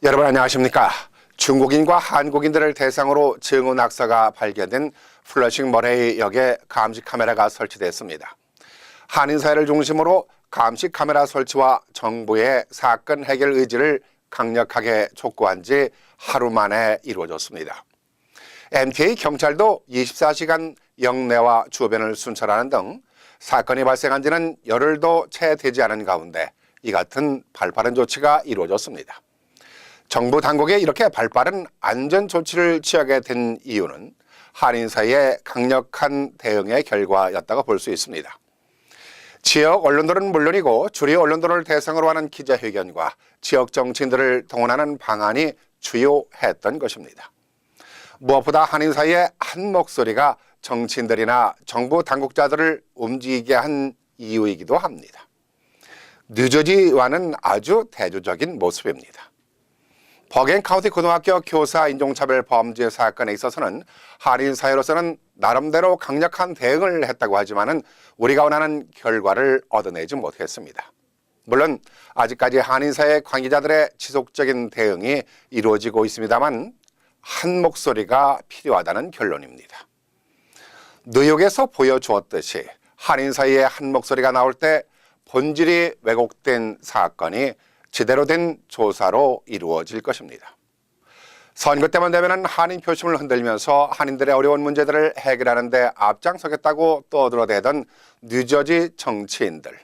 여러분 안녕하십니까? 중국인과 한국인들을 대상으로 증오 낙서가 발견된 플러싱 머레이 역에 감시 카메라가 설치됐습니다. 한인 사회를 중심으로 감시 카메라 설치와 정부의 사건 해결 의지를 강력하게 촉구한 지 하루 만에 이루어졌습니다. MTA 경찰도 24시간 영내와 주변을 순찰하는 등 사건이 발생한 지는 열흘도 채 되지 않은 가운데 이 같은 발빠른 조치가 이루어졌습니다. 정부 당국이 이렇게 발빠른 안전 조치를 취하게 된 이유는 한인 사이의 강력한 대응의 결과였다고 볼 수 있습니다. 지역 언론들은 물론이고 주류 언론들을 대상으로 하는 기자회견과 지역 정치인들을 동원하는 방안이 주요했던 것입니다. 무엇보다 한인 사이의 한 목소리가 정치인들이나 정부 당국자들을 움직이게 한 이유이기도 합니다. 뉴저지와는 아주 대조적인 모습입니다. 버겐 카운티 고등학교 교사 인종차별 범죄 사건에 있어서는 한인 사회로서는 나름대로 강력한 대응을 했다고 하지만은 우리가 원하는 결과를 얻어내지 못했습니다. 물론 아직까지 한인 사회 관계자들의 지속적인 대응이 이루어지고 있습니다만 한 목소리가 필요하다는 결론입니다. 뉴욕에서 보여주었듯이 한인 사이의 한 목소리가 나올 때 본질이 왜곡된 사건이 제대로 된 조사로 이루어질 것입니다. 선거 때만 되면 한인 표심을 흔들면서 한인들의 어려운 문제들을 해결하는 데 앞장서겠다고 떠들어대던 뉴저지 정치인들.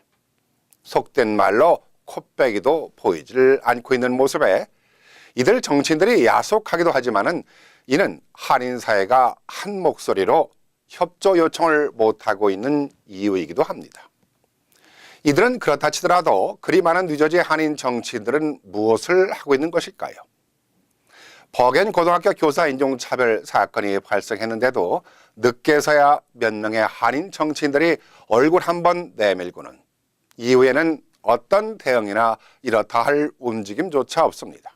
속된 말로 코빼기도 보이질 않고 있는 모습에 이들 정치인들이 야속하기도 하지만은 이는 한인 사회가 한 목소리로 협조 요청을 못하고 있는 이유이기도 합니다. 이들은 그렇다 치더라도 그리 많은 뉴저지 한인 정치인들은 무엇을 하고 있는 것일까요? 버겐 고등학교 교사 인종차별 사건이 발생했는데도 늦게서야 몇 명의 한인 정치인들이 얼굴 한번 내밀고는 이후에는 어떤 대응이나 이렇다 할 움직임조차 없습니다.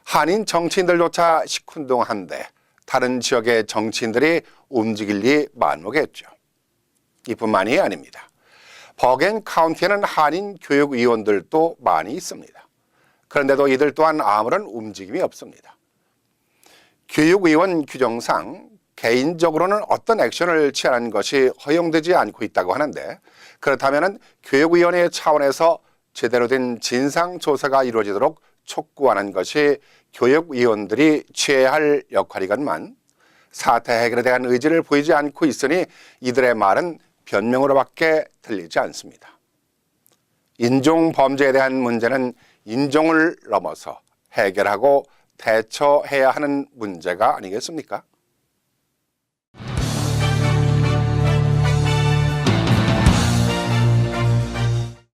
한인 정치인들조차 시큰둥한데 다른 지역의 정치인들이 움직일 리 만무겠죠. 이뿐만이 아닙니다. 버겐 카운티에는 한인 교육위원들도 많이 있습니다. 그런데도 이들 또한 아무런 움직임이 없습니다. 교육위원 규정상 개인적으로는 어떤 액션을 취하는 것이 허용되지 않고 있다고 하는데 그렇다면 교육위원회 차원에서 제대로 된 진상조사가 이루어지도록 촉구하는 것이 교육위원들이 취해야 할 역할이건만 사태 해결에 대한 의지를 보이지 않고 있으니 이들의 말은 변명으로밖에 들리지 않습니다. 인종 범죄에 대한 문제는 인종을 넘어서 해결하고 대처해야 하는 문제가 아니겠습니까?